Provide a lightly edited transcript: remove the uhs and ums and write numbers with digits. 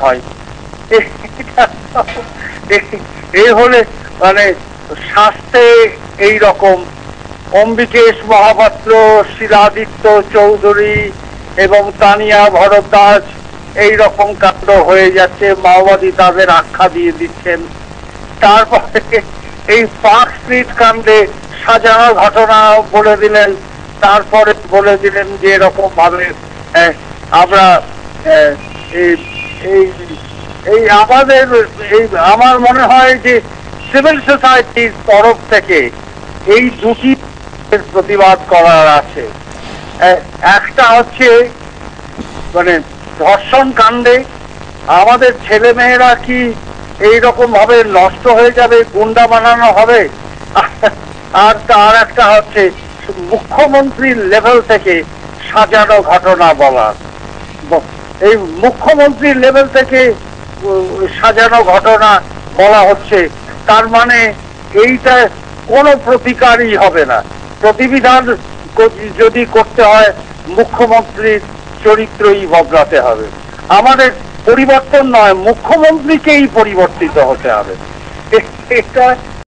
হয়। এই হলে মানে শাস্তে এই রকম অম্বিকেশ মহাপাত্র, শিলাদিত্য চৌধুরী এবং তানিয়া ভরদ্বাজ এই রকম কাণ্ড হয়ে যাচ্ছে, মাওবাদী তাদের আখ্যা দিয়ে দিচ্ছেন। তারপরে এই পার্ক স্ট্রিট কাণ্ডে সাজানো ঘটনা বলে দিলেন, তারপরে বলে দিলেন যে এরকম ভাবে আমরা এই আমাদের এই আমার মনে হয় যে সিভিল সোসাইটির তরফ থেকে এই দুটি প্রতিবাদ করার আছে। একটা হচ্ছে মানে ধর্ষণ কাণ্ডে আমাদের ছেলে মেয়েরা কি এইরকম ভাবে নষ্ট হয়ে যাবে, গুন্ডা বানানো হবে। আর তার একটা হচ্ছে মুখ্যমন্ত্রীর লেভেল থেকে সাজানো ঘটনা বলা। এই মুখ্যমন্ত্রীর লেভেল থেকে সাজানো ঘটনা বলা হচ্ছে, তার মানে এইটা কোনো প্রতিকারই হবে না। প্রতিবিধান যদি করতে হয় মুখ্যমন্ত্রীর চরিত্রই বদলাতে হবে। আমাদের পরিবর্তন নয়, মুখ্যমন্ত্রীকেই পরিবর্তিত হতে হবে। এটা